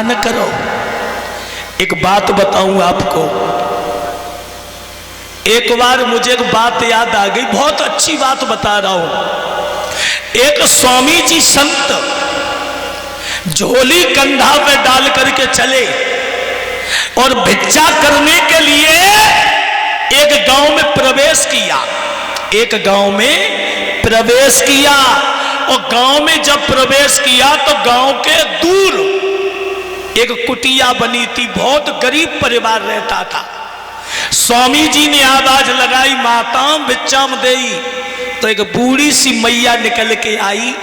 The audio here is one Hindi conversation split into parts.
न करो। एक बात बताऊं आपको, एक बार मुझे एक बात याद आ गई, बहुत अच्छी बात बता रहा हूं। एक स्वामी जी संत झोली कंधा पे डाल करके चले और भिक्षा करने के लिए एक गांव में प्रवेश किया। एक गांव में प्रवेश किया और गांव में जब प्रवेश किया तो गांव के दूर एक कुटिया बनी थी, बहुत गरीब परिवार रहता था। स्वामी जी ने आवाज लगाई, माता भिक्षाम देई। तो एक बूढ़ी सी मैया निकल के आई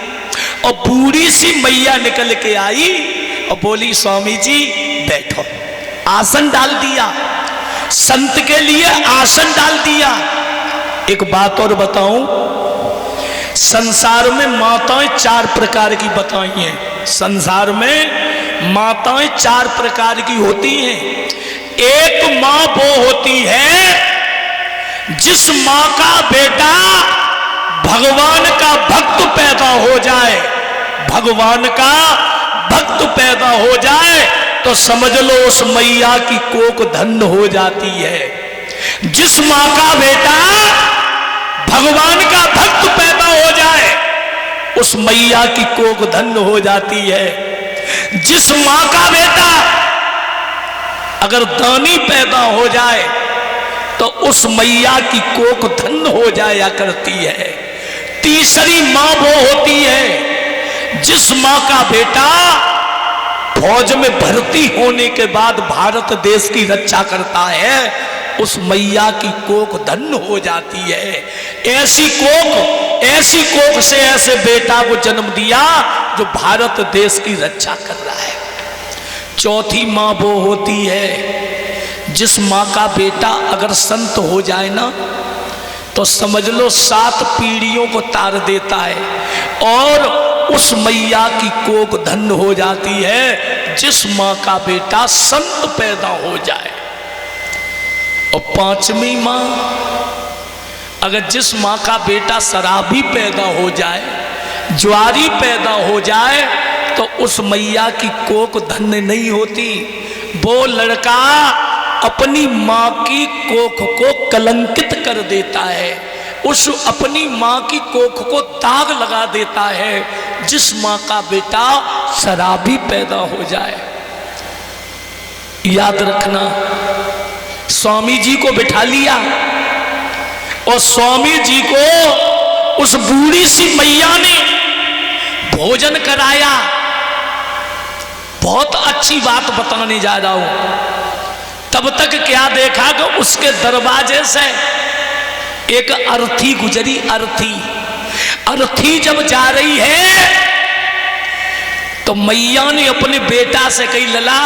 और बूढ़ी सी मैया निकल के आई और बोली, स्वामी जी बैठो। आसन डाल दिया, संत के लिए आसन डाल दिया। एक बात और बताऊं, संसार में माताएं चार प्रकार की बताई हैं। संसार में माताएं चार प्रकार की होती हैं। एक मां वो होती है जिस मां का बेटा भगवान का भक्त पैदा हो जाए, भगवान का भक्त पैदा हो जाए तो समझ लो उस मैया की कोख धन्य हो जाती है। जिस मां का बेटा भगवान का भक्त पैदा हो जाए उस मैया की कोख धन्य हो जाती है। जिस मां का बेटा अगर दानी पैदा हो जाए तो उस मैया की कोख धन्य हो जाया करती है। तीसरी मां वो होती है जिस मां का बेटा फौज में भर्ती होने के बाद भारत देश की रक्षा करता है, उस मैया की कोख धन्य हो जाती है। ऐसी कोख से ऐसे बेटा को जन्म दिया जो भारत देश की रक्षा कर रहा है। चौथी मां वो होती है जिस मां का बेटा अगर संत हो जाए ना तो समझ लो 7 पीढ़ियों को तार देता है और उस मैया की कोख धन्य हो जाती है जिस मां का बेटा संत पैदा हो जाए। और पांचवी मां, अगर जिस मां का बेटा शराबी पैदा हो जाए, जुआरी पैदा हो जाए तो उस मैया की कोख धन्य नहीं होती। वो लड़का अपनी मां की कोख को कलंकित कर देता है, उस अपनी मां की कोख को दाग लगा देता है जिस मां का बेटा शराबी पैदा हो जाए। याद रखना, स्वामी जी को बिठा लिया और स्वामी जी को उस बूढ़ी सी मैया ने भोजन कराया। बहुत अच्छी बात बताने जा रहा हूं। तब तक क्या देखा कि उसके दरवाजे से एक अर्थी गुजरी। अर्थी जब जा रही है तो मैया ने अपने बेटा से कही, लला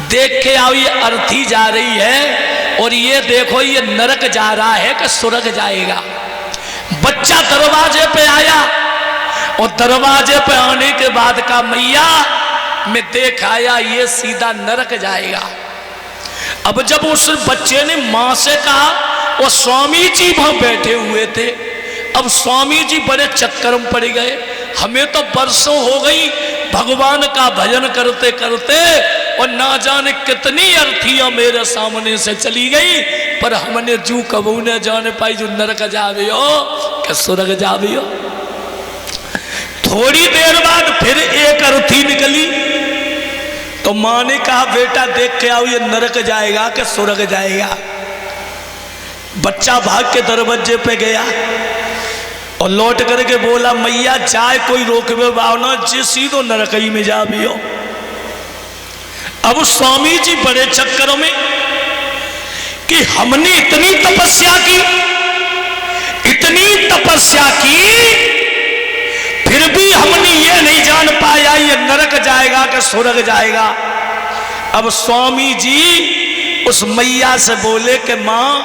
देख के आओ, ये अर्थी जा रही है और ये देखो ये नरक जा रहा है कि स्वर्ग जाएगा। बच्चा दरवाजे पे आया और दरवाजे पे आने के बाद का, मैया मैं देख आया ये सीधा नरक जाएगा। अब जब उस बच्चे ने मां से कहा, और स्वामी जी वहां बैठे हुए थे। अब स्वामी जी बड़े चक्कर में पड़ गए। हमें तो बरसों हो गई भगवान का भजन करते करते और ना जाने कितनी अर्थियां मेरे सामने से चली गई, पर हमने जू कबू न जाने पाई जो नरक जावे हो कि स्वर्ग जावे हो। थोड़ी देर बाद फिर एक अर्थी निकली तो मां ने कहा, बेटा देख के आओ ये नरक जाएगा कि स्वर्ग जाएगा। बच्चा भाग के दरवाजे पे गया और लौट करके बोला, मैया जाए कोई रोकवे बावना जी सीधो नरकई में जा भी हो। अब स्वामी जी बड़े चक्कर में कि हमने इतनी तपस्या की फिर भी हमने ये नहीं जान पाया ये नरक जाएगा कि स्वर्ग जाएगा। अब स्वामी जी उस मैया से बोले कि मां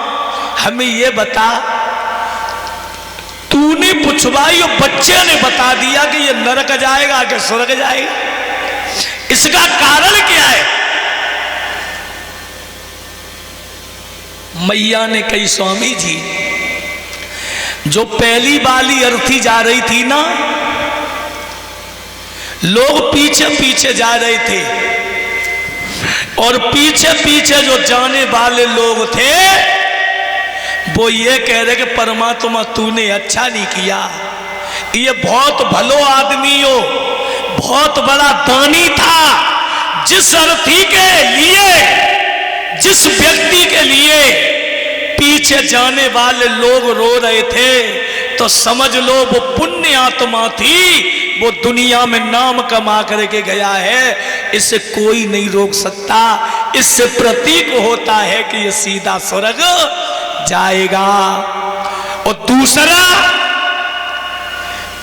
हमें ये बता, तूने पूछवाई और बच्चे ने बता दिया कि ये नरक जाएगा कि स्वर्ग जाएगा, इसका कारण क्या है? मैया ने कही, स्वामी जी जो पहली वाली अर्थी जा रही थी ना, लोग पीछे पीछे जा रहे थे और पीछे पीछे जो जाने वाले लोग थे वो ये कह रहे कि परमात्मा तूने अच्छा नहीं किया, ये बहुत भलो आदमी हो, बहुत बड़ा दानी था। जिस अर्थी के लिए, जिस व्यक्ति के लिए पीछे जाने वाले लोग रो रहे थे, तो समझ लो वो पुण्य आत्मा थी, वो दुनिया में नाम कमा करके गया है, इसे कोई नहीं रोक सकता। इससे प्रतीक होता है कि ये सीधा स्वर्ग जाएगा। और दूसरा,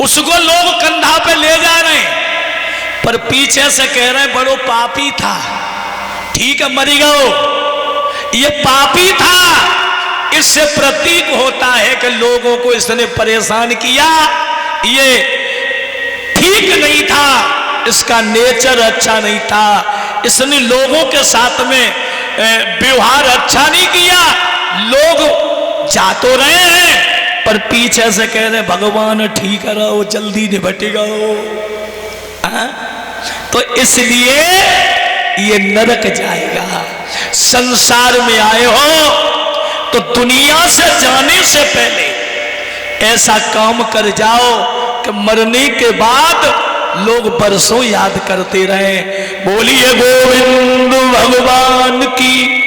उसको लोग कंधा पे ले जा रहे हैं पर पीछे से कह रहे हैं बड़ो पापी था, ठीक है मरी गओ, ये पापी था। इससे प्रतीक होता है कि लोगों को इसने परेशान किया, ये ठीक नहीं था, इसका नेचर अच्छा नहीं था, इसने लोगों के साथ में व्यवहार अच्छा नहीं किया। लोग जा तो रहे हैं पर पीछे से कह रहे भगवान ठीक रहो, जल्दी निपटेगा तो इसलिए ये नरक जाएगा। संसार में आए हो तो दुनिया से जाने से पहले ऐसा काम कर जाओ कि मरने के बाद लोग बरसों याद करते रहे। बोलिए गोविंद भगवान की।